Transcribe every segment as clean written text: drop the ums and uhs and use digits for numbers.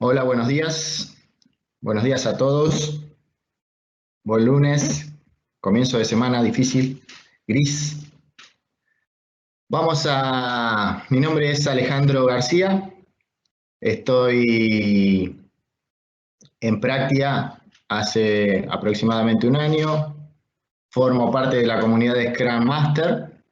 Hola, buenos días. Buenos días a todos. Buen lunes, comienzo de semana difícil, gris. Mi nombre es Alejandro García. Estoy en Práctica hace aproximadamente un año. Formo parte de la comunidad de Scrum Master.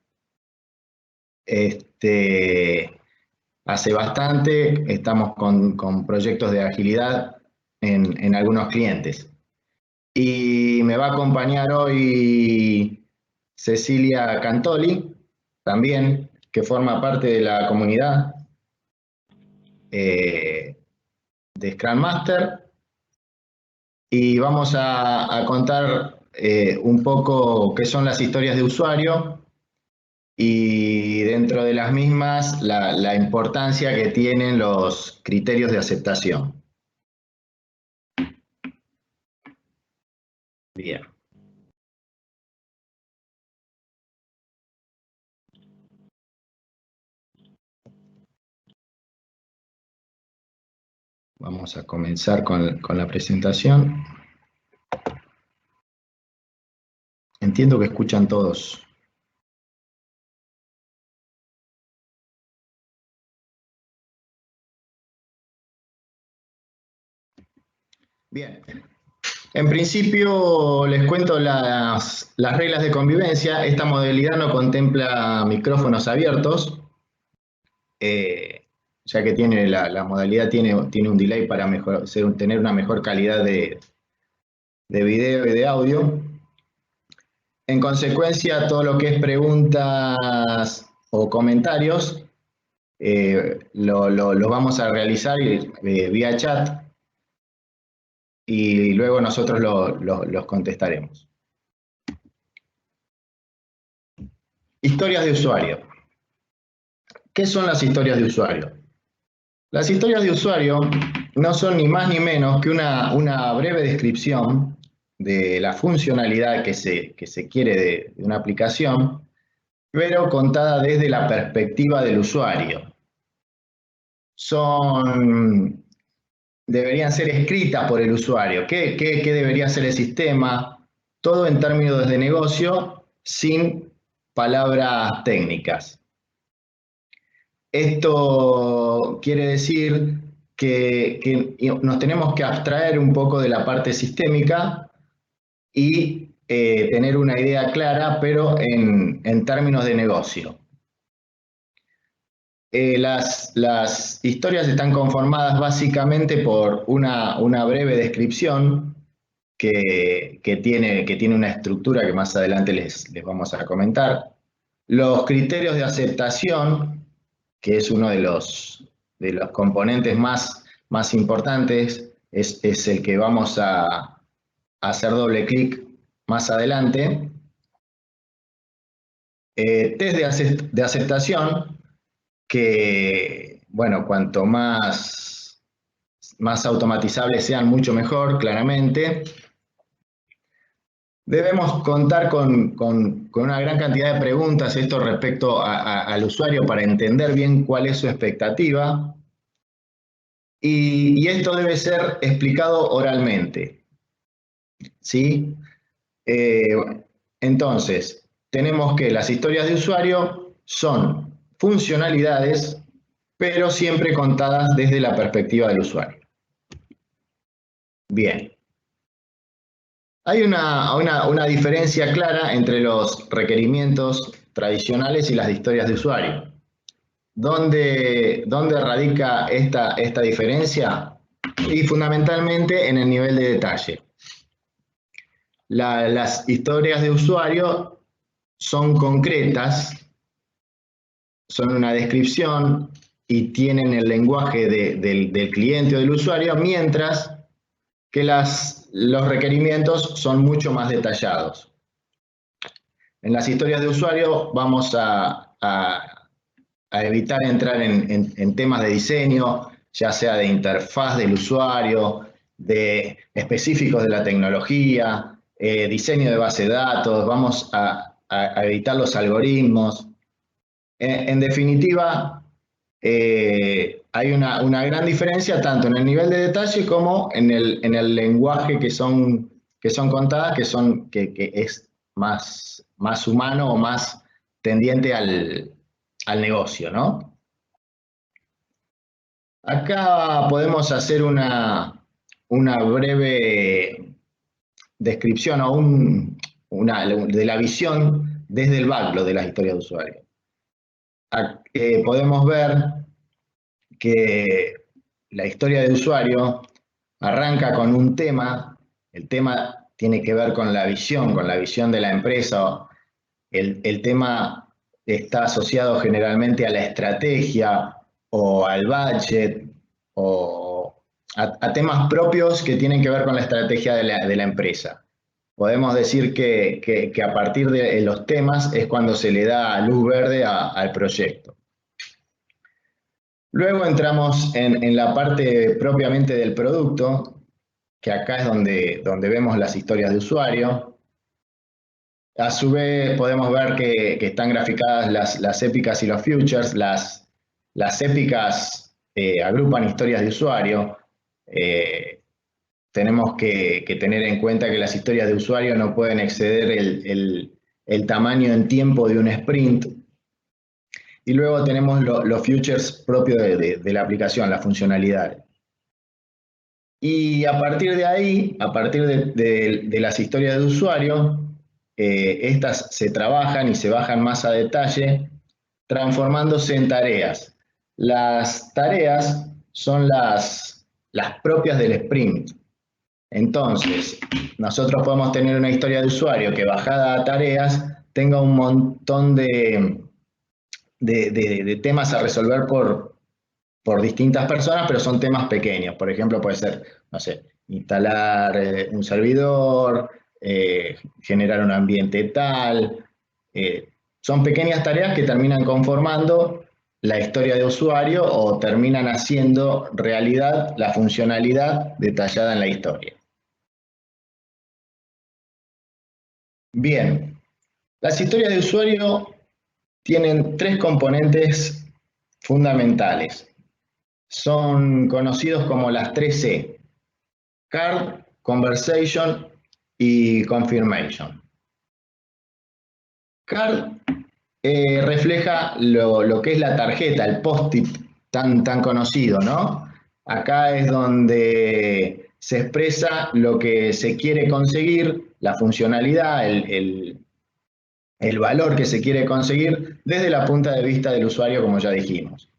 Hace bastante estamos con proyectos de agilidad en algunos clientes. Y me va a acompañar hoy Cecilia Cantoli, también, que forma parte de la comunidad de Scrum Master. Y vamos a contar un poco qué son las historias de usuario y dentro de las mismas la importancia que tienen los criterios de aceptación. Bien. Vamos a comenzar con la presentación. Entiendo que escuchan todos. Bien. En principio les cuento las reglas de convivencia. Esta modalidad no contempla micrófonos abiertos, ya que la modalidad tiene un delay para tener una mejor calidad de video y de audio. En consecuencia, todo lo que es preguntas o comentarios lo vamos a realizar vía chat y luego nosotros los contestaremos. Historias de usuario. ¿Qué son las historias de usuario? Las historias de usuario no son ni más ni menos que una breve descripción de la funcionalidad que se quiere de una aplicación, pero contada desde la perspectiva del usuario. Deberían ser escritas por el usuario. ¿Qué debería hacer el sistema? Todo en términos de negocio, sin palabras técnicas. Esto quiere decir que nos tenemos que abstraer un poco de la parte sistémica y tener una idea clara, pero en términos de negocio. Las historias están conformadas básicamente por una breve descripción que tiene una estructura que más adelante les vamos a comentar. Los criterios de aceptación, que es uno de los componentes más importantes, es el que vamos a hacer doble clic más adelante. Test de aceptación, que, bueno, cuanto más automatizables sean, mucho mejor, claramente. Debemos contar con una gran cantidad de preguntas, esto respecto al usuario, para entender bien cuál es su expectativa. Y esto debe ser explicado oralmente, ¿sí? Entonces, tenemos que las historias de usuario son funcionalidades, pero siempre contadas desde la perspectiva del usuario. Bien. Hay una diferencia clara entre los requerimientos tradicionales y las historias de usuario. ¿Dónde radica esta diferencia? Y fundamentalmente en el nivel de detalle. Las historias de usuario son concretas, son una descripción y tienen el lenguaje del cliente o del usuario, mientras que los requerimientos son mucho más detallados. En las historias de usuario vamos a evitar entrar en temas de diseño, ya sea de interfaz del usuario, de específicos de la tecnología, diseño de base de datos, vamos a evitar los algoritmos. En definitiva, hay una gran diferencia tanto en el nivel de detalle como en el lenguaje que son contadas, que es más humano o más tendiente al negocio, ¿no? Acá podemos hacer una breve descripción de la visión desde el backlog de las historias de usuario. Podemos ver que la historia de usuario arranca con un tema, el tema tiene que ver con la visión de la empresa, el tema está asociado generalmente a la estrategia o al budget o a temas propios que tienen que ver con la estrategia de la empresa. Podemos decir que a partir de los temas es cuando se le da luz verde al proyecto. Luego entramos en la parte propiamente del producto, que acá es donde vemos las historias de usuario. A su vez podemos ver que están graficadas las épicas y los futures. Las épicas agrupan historias de usuario. Tenemos que tener en cuenta que las historias de usuario no pueden exceder el tamaño en tiempo de un sprint. Y luego tenemos los futures propios de la aplicación, las funcionalidades. Y a partir de ahí, a partir de las historias de usuario, estas se trabajan y se bajan más a detalle, transformándose en tareas. Las tareas son las propias del sprint. Entonces, nosotros podemos tener una historia de usuario que bajada a tareas tenga un montón de temas a resolver por distintas personas, pero son temas pequeños. Por ejemplo, puede ser, no sé, instalar un servidor, generar un ambiente tal. Son pequeñas tareas que terminan conformando la historia de usuario o terminan haciendo realidad la funcionalidad detallada en la historia. Bien, las historias de usuario tienen tres componentes fundamentales. Son conocidos como las 3C: Card, Conversation y Confirmation. Card refleja lo que es la tarjeta, el post-it tan conocido, ¿no? Acá es donde se expresa lo que se quiere conseguir, la funcionalidad, el valor que se quiere conseguir desde la punta de vista del usuario, como ya dijimos.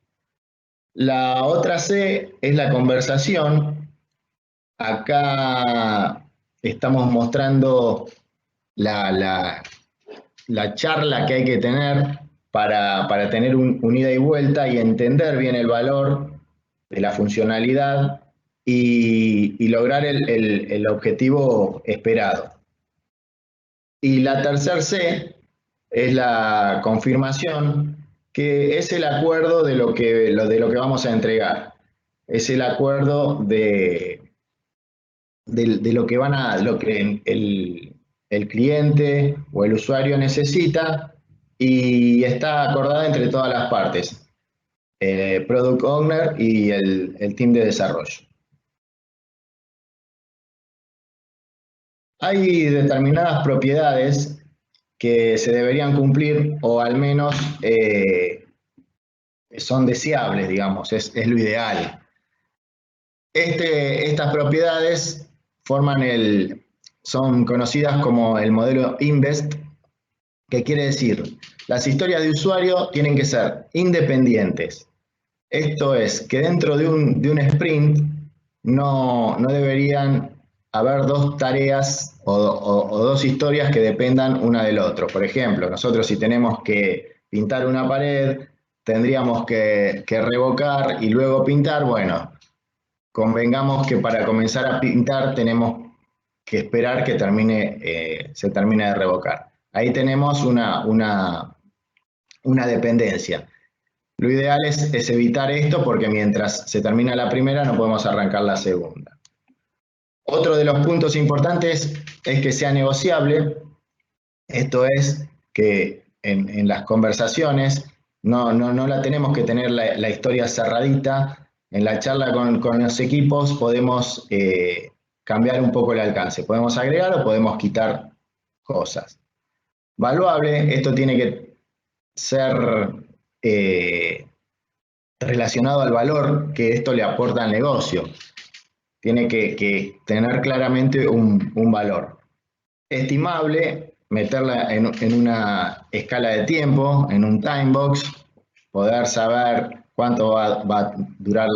La otra C es la conversación. Acá estamos mostrando la charla que hay que tener para tener un ida y vuelta y entender bien el valor de la funcionalidad y lograr el objetivo esperado. Y la tercera C es la confirmación, que es el acuerdo de lo que vamos a entregar. Es el acuerdo de lo que el cliente o el usuario necesita y está acordada entre todas las partes, Product Owner y el team de desarrollo. Hay determinadas propiedades que se deberían cumplir o al menos son deseables, digamos, es lo ideal. Estas propiedades son conocidas como el modelo INVEST, que quiere decir, las historias de usuario tienen que ser independientes. Esto es, que dentro de un sprint no deberían haber dos tareas o dos historias que dependan una del otro. Por ejemplo, nosotros si tenemos que pintar una pared, tendríamos que revocar y luego pintar. Bueno, convengamos que para comenzar a pintar tenemos que esperar que se termine de revocar. Ahí tenemos una dependencia. Lo ideal es evitar esto porque mientras se termina la primera no podemos arrancar la segunda. Otro de los puntos importantes es que sea negociable. Esto es que en las conversaciones no la tenemos que tener la historia cerradita, En la charla con los equipos podemos cambiar un poco el alcance. Podemos agregar o podemos quitar cosas. Valuable, esto tiene que ser relacionado al valor que esto le aporta al negocio. Tiene que tener claramente un valor. Estimable, meterla en una escala de tiempo, en un time box, poder saber cuánto va a durar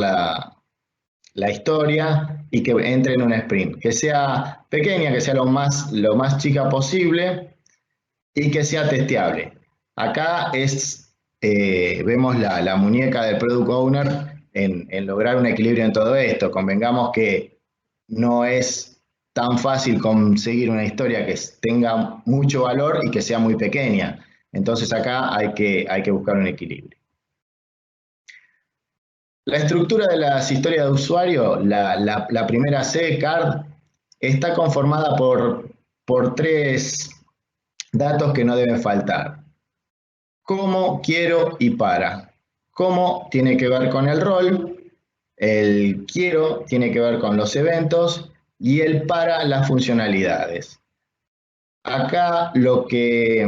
la historia y que entre en un sprint. Que sea pequeña, que sea lo más chica posible y que sea testeable. Acá vemos la muñeca del Product Owner en lograr un equilibrio en todo esto. Convengamos que no es tan fácil conseguir una historia que tenga mucho valor y que sea muy pequeña. Entonces acá hay que buscar un equilibrio. La estructura de las historias de usuario, la primera C, CARD, está conformada por 3 datos que no deben faltar. Cómo, quiero y para. Cómo tiene que ver con el rol, el quiero tiene que ver con los eventos y el para las funcionalidades. Acá lo que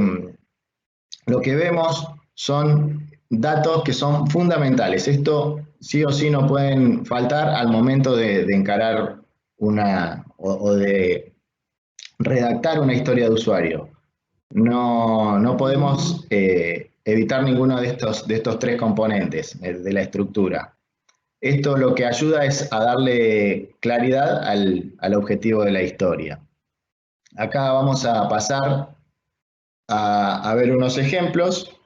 vemos son datos que son fundamentales. Esto sí o sí no pueden faltar al momento de encarar o de redactar una historia de usuario. No podemos evitar ninguno de estos 3 componentes de la estructura. Esto lo que ayuda es a darle claridad al objetivo de la historia. Acá vamos a pasar a ver unos ejemplos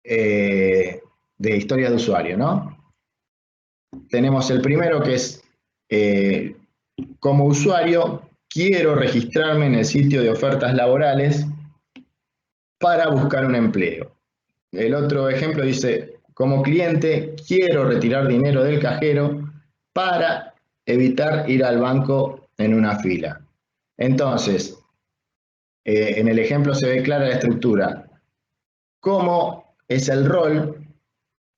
de historia de usuario, ¿no? Tenemos el primero que es, como usuario, quiero registrarme en el sitio de ofertas laborales para buscar un empleo. El otro ejemplo dice, como cliente, quiero retirar dinero del cajero para evitar ir al banco en una fila. Entonces, en el ejemplo se ve clara la estructura. ¿Cómo es el rol?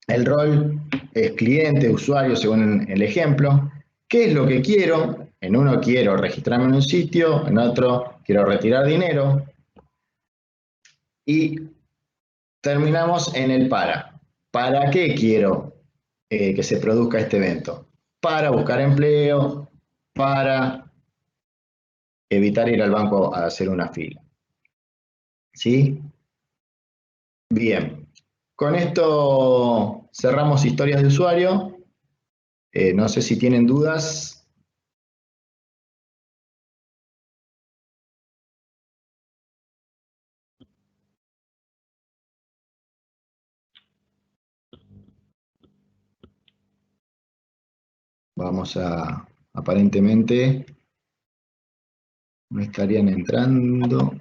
El rol es cliente, usuario, según el ejemplo. ¿Qué es lo que quiero? En uno quiero registrarme en un sitio, en otro quiero retirar dinero. Y terminamos en el para. ¿Para qué quiero que se produzca este evento? Para buscar empleo, para evitar ir al banco a hacer una fila. ¿Sí? Bien. Con esto cerramos historias de usuario. No sé si tienen dudas. Vamos a, aparentemente, no estarían entrando.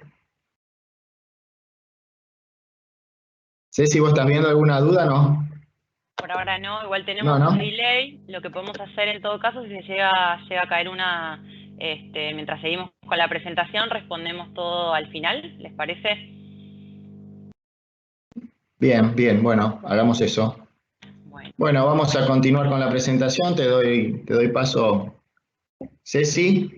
Ceci, ¿vos estás viendo alguna duda, no? Por ahora no, igual tenemos un delay. Lo que podemos hacer en todo caso, si llega a caer una, mientras seguimos con la presentación, respondemos todo al final, ¿les parece? Bien, bien, bueno, hagamos eso. Bueno, vamos a continuar con la presentación. Te doy paso, Ceci.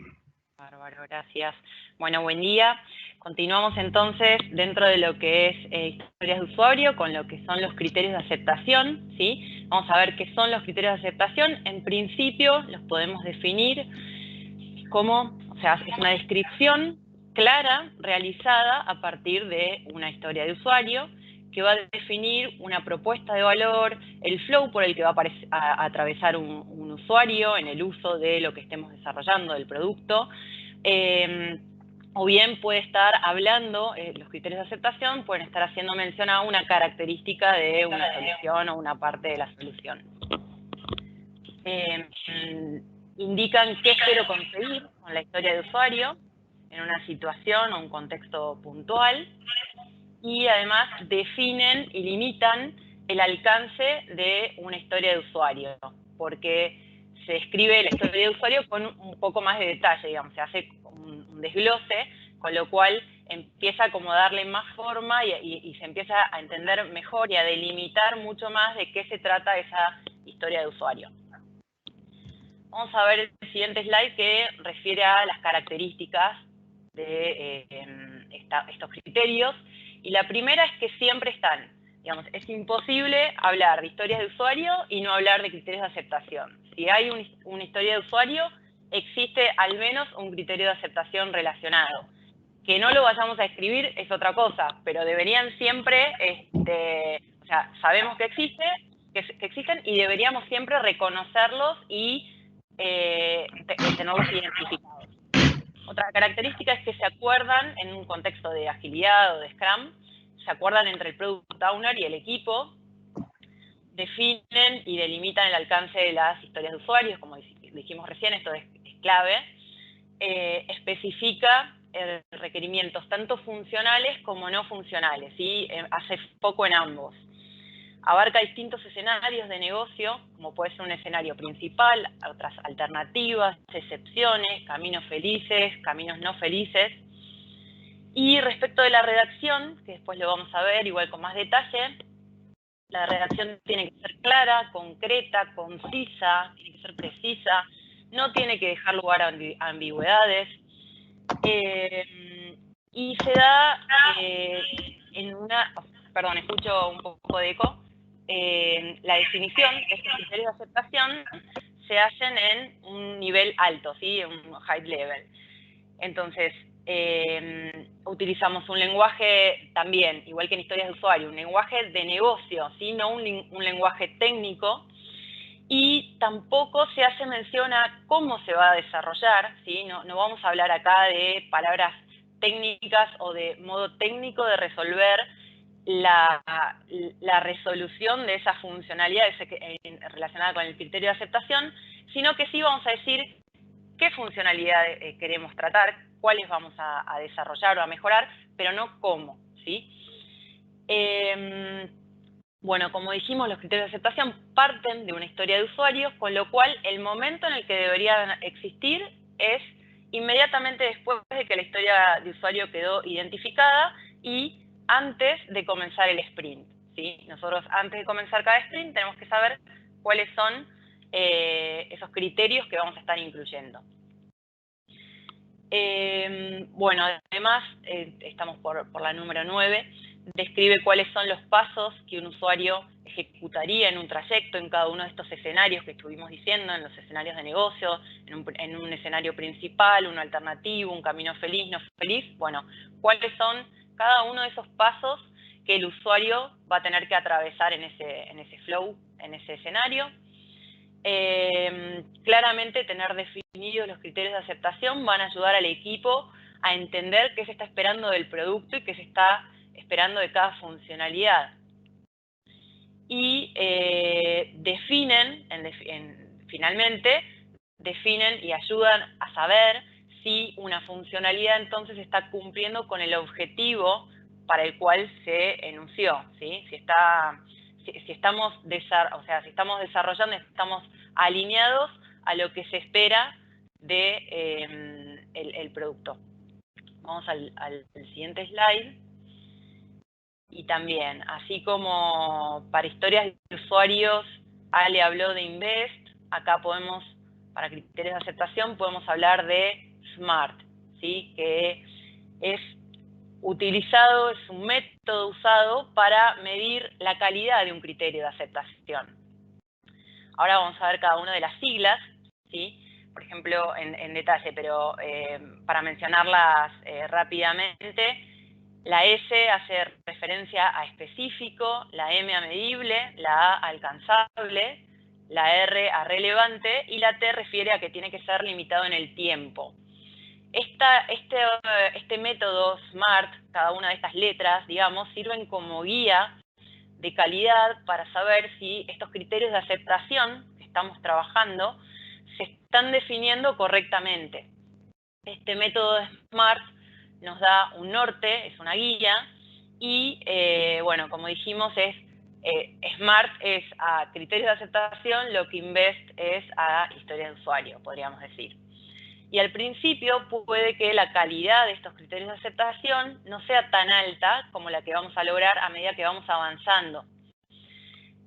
Bárbaro, gracias. Bueno, buen día. Continuamos entonces dentro de lo que es historias de usuario con lo que son los criterios de aceptación, ¿sí? Vamos a ver qué son los criterios de aceptación. En principio los podemos definir como, o sea, es una descripción clara realizada a partir de una historia de usuario que va a definir una propuesta de valor, el flow por el que va a atravesar un usuario en el uso de lo que estemos desarrollando, del producto, o bien puede estar hablando, los criterios de aceptación pueden estar haciendo mención a una característica de una solución o una parte de la solución. Indican qué quiero conseguir con la historia de usuario en una situación o un contexto puntual y además definen y limitan el alcance de una historia de usuario, porque se escribe la historia de usuario con un poco más de detalle, digamos, se hace un desglose con lo cual empieza como a darle más forma y se empieza a entender mejor y a delimitar mucho más de qué se trata esa historia de usuario. Vamos a ver el siguiente slide que refiere a las características de estos criterios. Y la primera es que siempre están. Digamos, es imposible hablar de historias de usuario y no hablar de criterios de aceptación. Si hay una historia de usuario, existe al menos un criterio de aceptación relacionado. Que no lo vayamos a escribir es otra cosa, pero deberían siempre, o sea, sabemos que existen y deberíamos siempre reconocerlos y tenerlos identificados. Otra característica es que se acuerdan en un contexto de agilidad o de Scrum, se acuerdan entre el Product Owner y el equipo, definen y delimitan el alcance de las historias de usuarios, como dijimos recién, esto es clave, especifica requerimientos tanto funcionales como no funcionales, ¿sí? Hace foco en ambos. Abarca distintos escenarios de negocio, como puede ser un escenario principal, otras alternativas, excepciones, caminos felices, caminos no felices. Y respecto de la redacción, que después lo vamos a ver igual con más detalle, la redacción tiene que ser clara, concreta, concisa, tiene que ser precisa, no tiene que dejar lugar a ambigüedades. Y se da en una... Perdón, escucho un poco de eco. La definición de estos criterios de aceptación se hacen en un nivel alto, ¿sí? Un high level. Entonces, utilizamos un lenguaje también, igual que en historias de usuario, un lenguaje de negocio, ¿sí? No un lenguaje técnico, y tampoco se hace mención a cómo se va a desarrollar, ¿sí? No vamos a hablar acá de palabras técnicas o de modo técnico de resolver la resolución de esa funcionalidad relacionada con el criterio de aceptación, sino que sí vamos a decir qué funcionalidad queremos tratar, cuáles vamos a desarrollar o a mejorar, pero no cómo, ¿sí? Bueno, como dijimos, los criterios de aceptación parten de una historia de usuarios, con lo cual el momento en el que deberían existir es inmediatamente después de que la historia de usuario quedó identificada y antes de comenzar el sprint, ¿sí? Nosotros antes de comenzar cada sprint tenemos que saber cuáles son esos criterios que vamos a estar incluyendo. Bueno, además, estamos por la número 9, describe cuáles son los pasos que un usuario ejecutaría en un trayecto, en cada uno de estos escenarios que estuvimos diciendo, en los escenarios de negocio, en un escenario principal, uno alternativo, un camino feliz, no feliz. Bueno, cuáles son cada uno de esos pasos que el usuario va a tener que atravesar en ese flow, en ese escenario. Claramente tener definidos los criterios de aceptación van a ayudar al equipo a entender qué se está esperando del producto y qué se está esperando de cada funcionalidad. Y finalmente definen y ayudan a saber si una funcionalidad entonces está cumpliendo con el objetivo para el cual se enunció, ¿sí? Si estamos desarrollando, estamos alineados a lo que se espera de el producto. Vamos al siguiente slide. Y también, así como para historias de usuarios, Ale habló de Invest, acá podemos, para criterios de aceptación, podemos hablar de SMART, ¿sí? Que es utilizado, es un método usado para medir la calidad de un criterio de aceptación. Ahora vamos a ver cada una de las siglas, ¿sí? Por ejemplo, en detalle, pero para mencionarlas rápidamente, la S hace referencia a específico, la M a medible, la A a alcanzable, la R a relevante y la T refiere a que tiene que ser limitado en el tiempo. Este método SMART, cada una de estas letras, digamos, sirven como guía de calidad para saber si estos criterios de aceptación que estamos trabajando se están definiendo correctamente. Este método SMART nos da un norte, es una guía, y bueno, como dijimos, SMART es a criterios de aceptación lo que Invest es a historia de usuario, podríamos decir. Y al principio puede que la calidad de estos criterios de aceptación no sea tan alta como la que vamos a lograr a medida que vamos avanzando.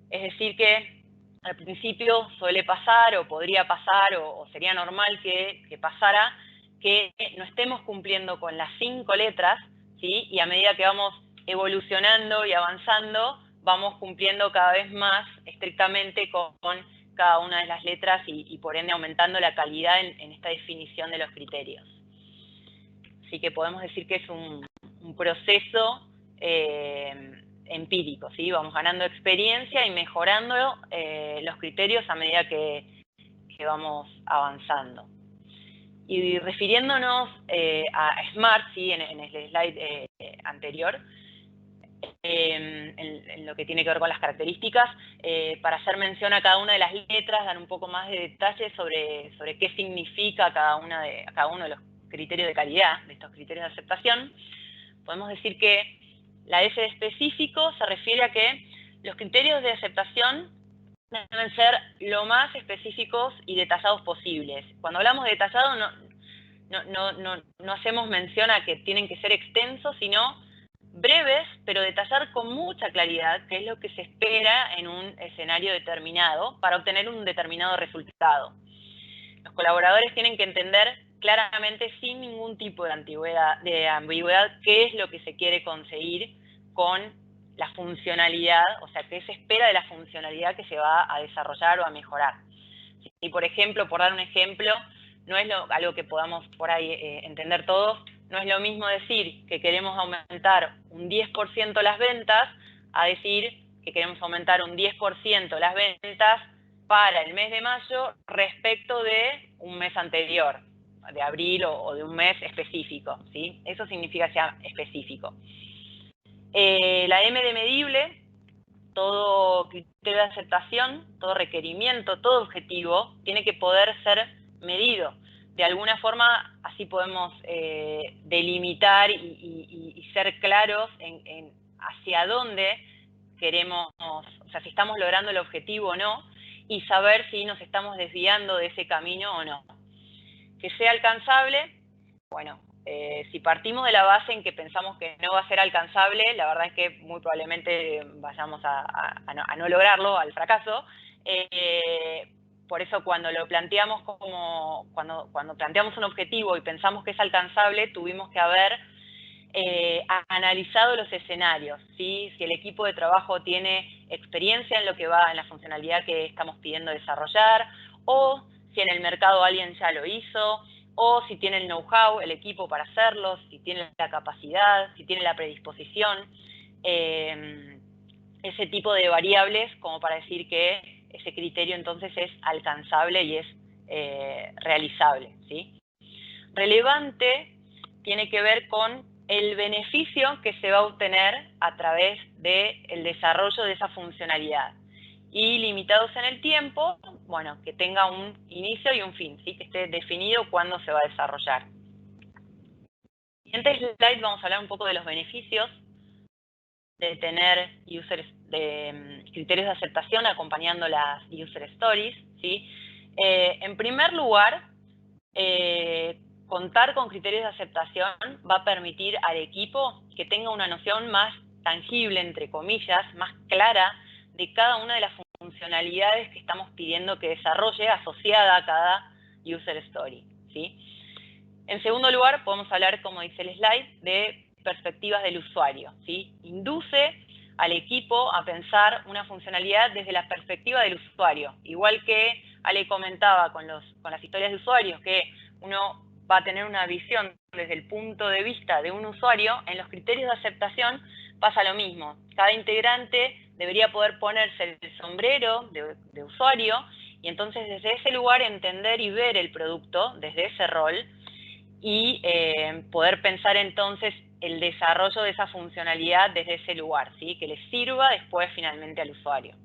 Es decir que al principio suele pasar, o podría pasar, o sería normal que pasara, que no estemos cumpliendo con las 5 letras, ¿sí? Y a medida que vamos evolucionando y avanzando, vamos cumpliendo cada vez más estrictamente con cada una de las letras y por ende aumentando la calidad en esta definición de los criterios. Así que podemos decir que es un proceso empírico, ¿sí? Vamos ganando experiencia y mejorando los criterios a medida que vamos avanzando. Y refiriéndonos a SMART, ¿sí? en el slide anterior, en lo que tiene que ver con las características, para hacer mención a cada una de las letras, dar un poco más de detalles sobre qué significa cada uno de los criterios de calidad, de estos criterios de aceptación. Podemos decir que la S de específico se refiere a que los criterios de aceptación deben ser lo más específicos y detallados posibles. Cuando hablamos de detallado no hacemos mención a que tienen que ser extensos, sino breves, pero detallar con mucha claridad qué es lo que se espera en un escenario determinado para obtener un determinado resultado. Los colaboradores tienen que entender claramente, sin ningún tipo de ambigüedad, qué es lo que se quiere conseguir con la funcionalidad, o sea, qué se espera de la funcionalidad que se va a desarrollar o a mejorar. Y por ejemplo, por dar un ejemplo, no es algo que podamos por ahí entender todos, no es lo mismo decir que queremos aumentar un 10% las ventas a decir que queremos aumentar un 10% las ventas para el mes de mayo respecto de un mes anterior, de abril o de un mes específico, ¿sí? Eso significa que sea específico. La M de medible, todo criterio de aceptación, todo requerimiento, todo objetivo, tiene que poder ser medido. De alguna forma, así podemos delimitar y ser claros en hacia dónde queremos, o sea, si estamos logrando el objetivo o no, y saber si nos estamos desviando de ese camino o no. Que sea alcanzable, bueno, si partimos de la base en que pensamos que no va a ser alcanzable, la verdad es que muy probablemente vayamos a no lograrlo, al fracaso. Por eso cuando lo planteamos cuando planteamos un objetivo y pensamos que es alcanzable, tuvimos que haber analizado los escenarios, ¿sí? Si el equipo de trabajo tiene experiencia en lo que va en la funcionalidad que estamos pidiendo desarrollar, o si en el mercado alguien ya lo hizo, o si tiene el know-how, el equipo para hacerlo, si tiene la capacidad, si tiene la predisposición, ese tipo de variables como para decir que ese criterio entonces es alcanzable y es realizable, ¿sí? Relevante tiene que ver con el beneficio que se va a obtener a través del desarrollo de esa funcionalidad. Y limitados en el tiempo, bueno, que tenga un inicio y un fin, ¿sí? Que esté definido cuándo se va a desarrollar. En el siguiente slide vamos a hablar un poco de los beneficios de tener criterios de aceptación acompañando las user stories, ¿sí? En primer lugar, contar con criterios de aceptación va a permitir al equipo que tenga una noción más tangible, entre comillas, más clara de cada una de las funcionalidades que estamos pidiendo que desarrolle asociada a cada user story, ¿sí? En segundo lugar, podemos hablar, como dice el slide, de perspectivas del usuario, ¿sí? Induce al equipo a pensar una funcionalidad desde la perspectiva del usuario. Igual que Ale comentaba con las historias de usuarios, que uno va a tener una visión desde el punto de vista de un usuario, en los criterios de aceptación pasa lo mismo. Cada integrante debería poder ponerse el sombrero de usuario y entonces desde ese lugar entender y ver el producto desde ese rol y poder pensar entonces el desarrollo de esa funcionalidad desde ese lugar, ¿sí? Que le sirva después finalmente al usuario.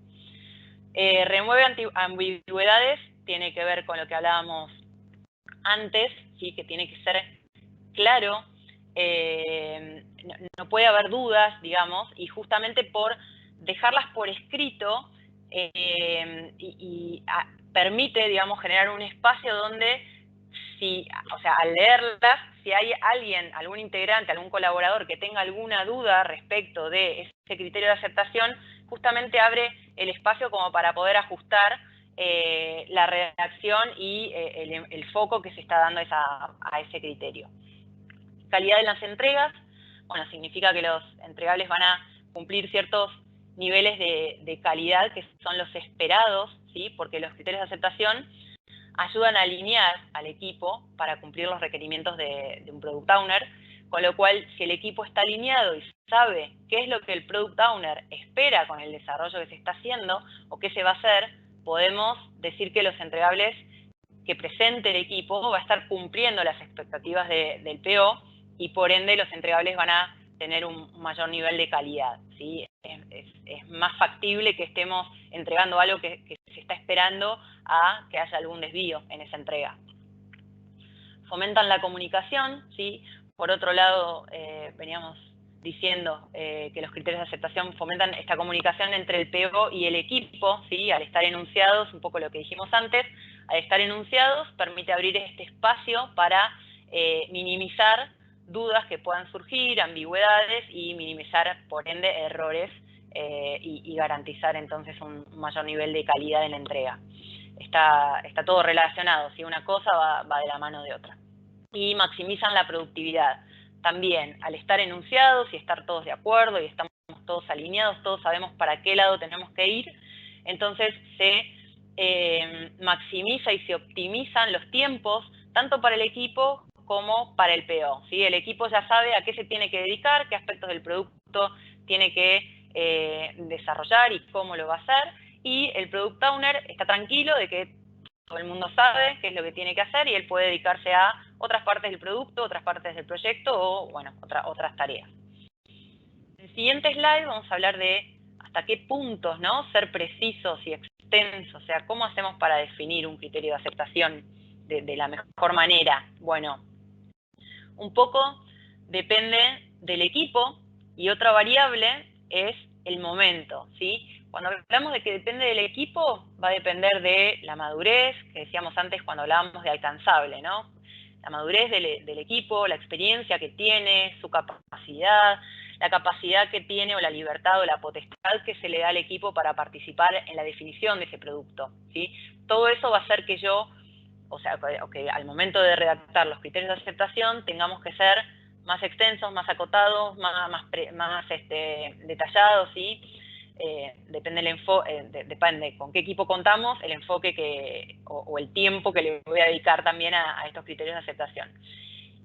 Remueve ambigüedades, tiene que ver con lo que hablábamos antes, ¿sí? Que tiene que ser claro, no puede haber dudas, digamos, y justamente por dejarlas por escrito permite, digamos, generar un espacio donde o sea, al leerlas, si hay alguien, algún integrante, algún colaborador que tenga alguna duda respecto de ese criterio de aceptación, justamente abre el espacio como para poder ajustar la redacción y el foco que se está dando a ese criterio. Calidad de las entregas, bueno, significa que los entregables van a cumplir ciertos niveles de calidad que son los esperados, ¿sí? Porque los criterios de aceptación ayudan a alinear al equipo para cumplir los requerimientos de un Product Owner, con lo cual, si el equipo está alineado y sabe qué es lo que el Product Owner espera con el desarrollo que se está haciendo o qué se va a hacer, podemos decir que los entregables que presente el equipo va a estar cumpliendo las expectativas del PO y por ende los entregables van a tener un mayor nivel de calidad, ¿sí? Es más factible que estemos entregando algo que se está esperando a que haya algún desvío en esa entrega. Fomentan la comunicación, ¿sí? Por otro lado, veníamos diciendo que los criterios de aceptación fomentan esta comunicación entre el PO y el equipo, ¿sí? Al estar enunciados, un poco lo que dijimos antes, al estar enunciados permite abrir este espacio para minimizar dudas que puedan surgir, ambigüedades y minimizar, por ende, errores y garantizar entonces un mayor nivel de calidad en la entrega. Está todo relacionado, ¿sí? Una cosa va de la mano de otra. Y maximizan la productividad. También, al estar enunciados y estar todos de acuerdo y estamos todos alineados, todos sabemos para qué lado tenemos que ir, entonces se maximiza y se optimizan los tiempos, tanto para el equipo como para el PO, ¿sí? El equipo ya sabe a qué se tiene que dedicar, qué aspectos del producto tiene que desarrollar y cómo lo va a hacer, y el Product Owner está tranquilo de que todo el mundo sabe qué es lo que tiene que hacer y él puede dedicarse a otras partes del producto, otras partes del proyecto o, bueno, otras tareas. En el siguiente slide vamos a hablar de hasta qué puntos, ¿no? Ser precisos y extensos, o sea, cómo hacemos para definir un criterio de aceptación de la mejor manera. Bueno, un poco depende del equipo y otra variable es el momento, ¿sí? Cuando hablamos de que depende del equipo, va a depender de la madurez, que decíamos antes cuando hablábamos de alcanzable, ¿no? La madurez del equipo, la experiencia que tiene, su capacidad, la capacidad que tiene o la libertad o la potestad que se le da al equipo para participar en la definición de ese producto, ¿sí? Todo eso va a hacer que yo, o sea, que al momento de redactar los criterios de aceptación tengamos que ser más extensos, más acotados, más detallados, ¿sí? Depende con qué equipo contamos, el enfoque o el tiempo que le voy a dedicar también a estos criterios de aceptación.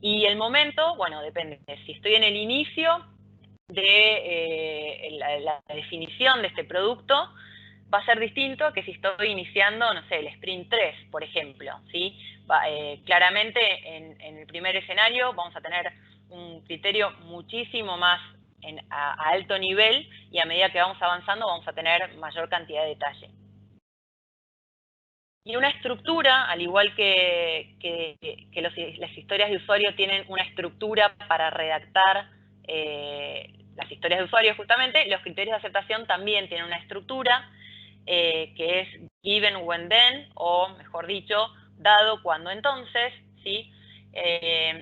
Y el momento, bueno, depende. Si estoy en el inicio de la definición de este producto, va a ser distinto que si estoy iniciando, no sé, el Sprint 3, por ejemplo, ¿sí? Claramente, en el primer escenario vamos a tener un criterio muchísimo más a alto nivel y a medida que vamos avanzando vamos a tener mayor cantidad de detalle. Y una estructura, al igual que las historias de usuario tienen una estructura para redactar las historias de usuario justamente, los criterios de aceptación también tienen una estructura que es given when then, o mejor dicho, dado cuando entonces, ¿sí?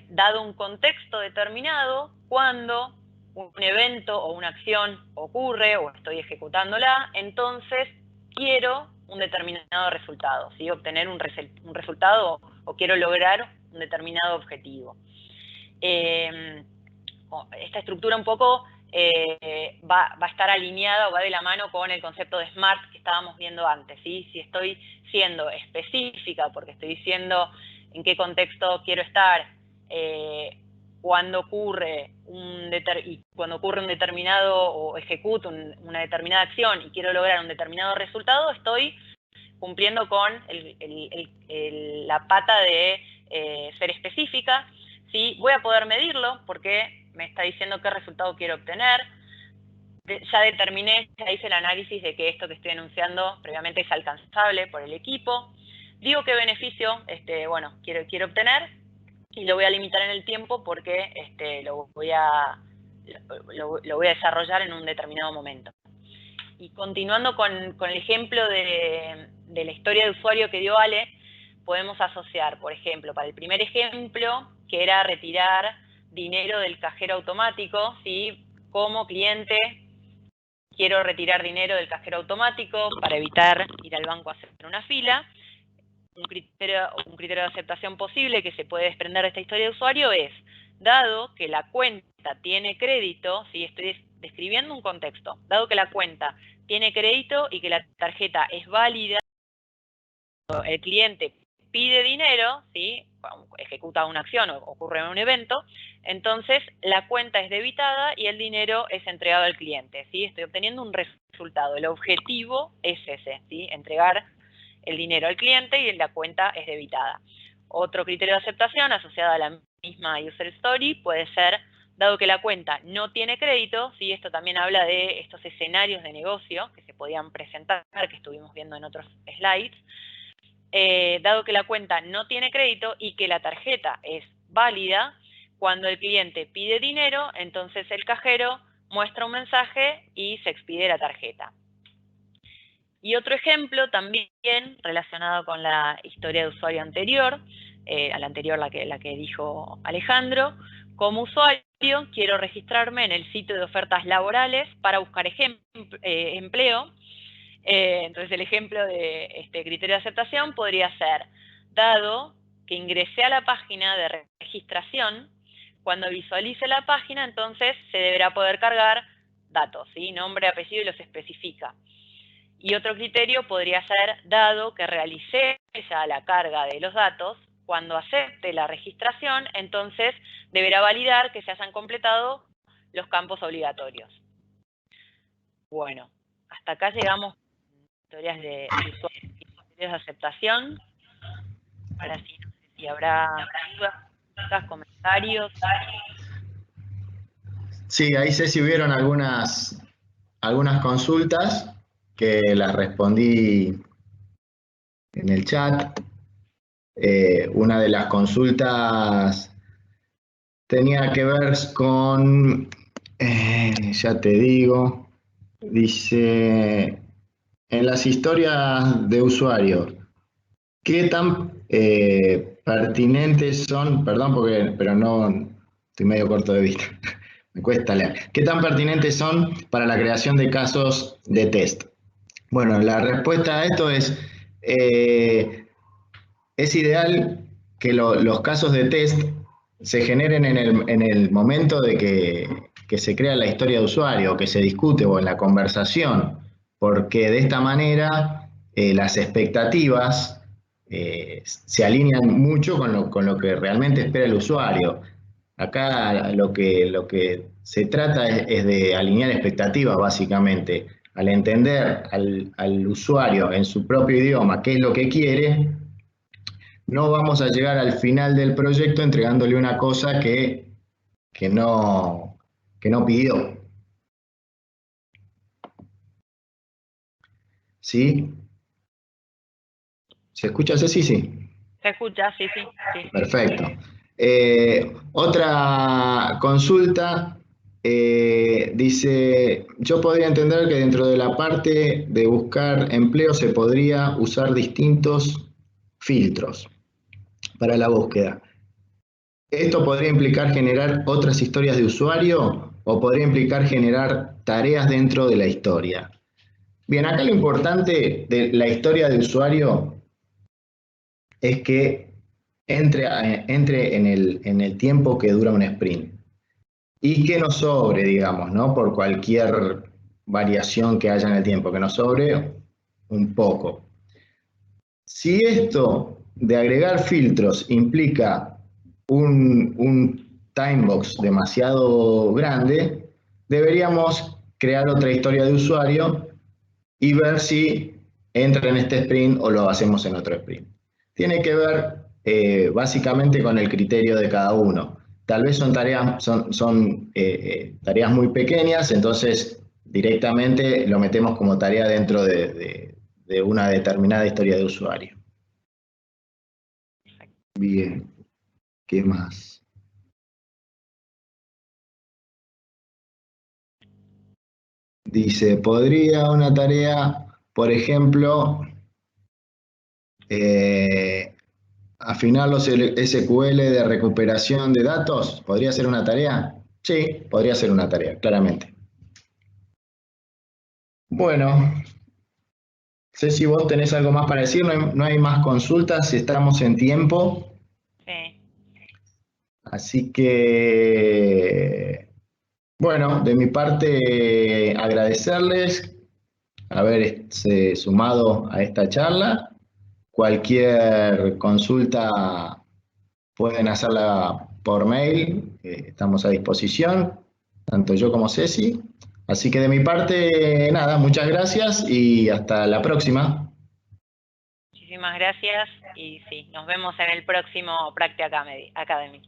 Dado un contexto determinado, cuando un evento o una acción ocurre o estoy ejecutándola, entonces quiero un determinado resultado, ¿sí? Obtener un resultado o quiero lograr un determinado objetivo. Esta estructura un poco va a estar alineada o va de la mano con el concepto de SMART que estábamos viendo antes, ¿sí? Si estoy siendo específica porque estoy diciendo en qué contexto quiero estar, cuando ocurre un determinado o ejecuto una determinada acción y quiero lograr un determinado resultado, estoy cumpliendo con la pata de ser específica, ¿sí? Voy a poder medirlo porque me está diciendo qué resultado quiero obtener. Ya determiné, ya hice el análisis de que esto que estoy enunciando previamente es alcanzable por el equipo. Digo qué beneficio quiero obtener y lo voy a limitar en el tiempo porque lo voy a desarrollar en un determinado momento. Y continuando con el ejemplo de la historia de usuario que dio Ale, podemos asociar, por ejemplo, para el primer ejemplo, que era retirar dinero del cajero automático, ¿sí? Como cliente quiero retirar dinero del cajero automático para evitar ir al banco a hacer una fila. Un criterio de aceptación posible que se puede desprender de esta historia de usuario es, dado que la cuenta tiene crédito, ¿sí? Estoy describiendo un contexto, dado que la cuenta tiene crédito y que la tarjeta es válida, el cliente pide dinero, ¿sí? Ejecuta una acción o ocurre un evento, entonces la cuenta es debitada y el dinero es entregado al cliente, ¿sí? Estoy obteniendo un resultado. El objetivo es ese, ¿sí? Entregar el dinero al cliente y la cuenta es debitada. Otro criterio de aceptación asociado a la misma user story puede ser, dado que la cuenta no tiene crédito, ¿sí? Esto también habla de estos escenarios de negocio que se podían presentar, que estuvimos viendo en otros slides. Dado que la cuenta no tiene crédito y que la tarjeta es válida, cuando el cliente pide dinero, entonces el cajero muestra un mensaje y se expide la tarjeta. Y otro ejemplo también relacionado con la historia de usuario anterior, a la anterior la que dijo Alejandro, como usuario quiero registrarme en el sitio de ofertas laborales para buscar empleo. Entonces el ejemplo de este criterio de aceptación podría ser, dado que ingresé a la página de registración, cuando visualice la página entonces se deberá poder cargar datos, ¿sí? Nombre, apellido y los especifica. Y otro criterio podría ser, dado que realicé ya la carga de los datos, cuando acepte la registración, entonces deberá validar que se hayan completado los campos obligatorios. Bueno, hasta acá llegamos a historias de usuario, criterios de aceptación. Ahora sí, no sé si habrá dudas, comentarios. Sí, ahí sé si hubieron algunas consultas que las respondí en el chat. Una de las consultas tenía que ver con, ya te digo, dice, en las historias de usuario, ¿qué tan pertinentes son? Perdón, pero no, estoy medio corto de vista, me cuesta leer. ¿Qué tan pertinentes son para la creación de casos de test? Bueno, la respuesta a esto es ideal que los casos de test se generen en el momento de que se crea la historia de usuario, que se discute o en la conversación, porque de esta manera las expectativas se alinean mucho con lo que realmente espera el usuario. Acá lo que se trata es de alinear expectativas, básicamente. Al entender al usuario en su propio idioma qué es lo que quiere, no vamos a llegar al final del proyecto entregándole una cosa que no pidió. ¿Sí? ¿Se escucha, Ceci? Sí. Se escucha, sí, sí. Perfecto. Otra consulta dice, yo podría entender que dentro de la parte de buscar empleo se podría usar distintos filtros para la búsqueda. ¿Esto podría implicar generar otras historias de usuario o podría implicar generar tareas dentro de la historia? Bien, acá lo importante de la historia de usuario es que entre en el tiempo que dura un sprint y que no sobre, digamos, ¿no? Por cualquier variación que haya en el tiempo, que no sobre un poco. Si esto de agregar filtros implica un timebox demasiado grande, deberíamos crear otra historia de usuario y ver si entra en este sprint o lo hacemos en otro sprint. Tiene que ver básicamente con el criterio de cada uno. Tal vez son tareas muy pequeñas, entonces directamente lo metemos como tarea dentro de una determinada historia de usuario. Bien, ¿qué más? Dice, ¿podría una tarea, por ejemplo, afinar los SQL de recuperación de datos, ¿podría ser una tarea? Sí, podría ser una tarea, claramente. Bueno, Ceci, vos tenés algo más para decir, no hay más consultas, estamos en tiempo, Sí. así que, bueno, de mi parte agradecerles haberse sumado a esta charla. Cualquier consulta pueden hacerla por mail, estamos a disposición, tanto yo como Ceci. Así que de mi parte, nada, muchas gracias y hasta la próxima. Muchísimas gracias y sí, nos vemos en el próximo Practi Academy.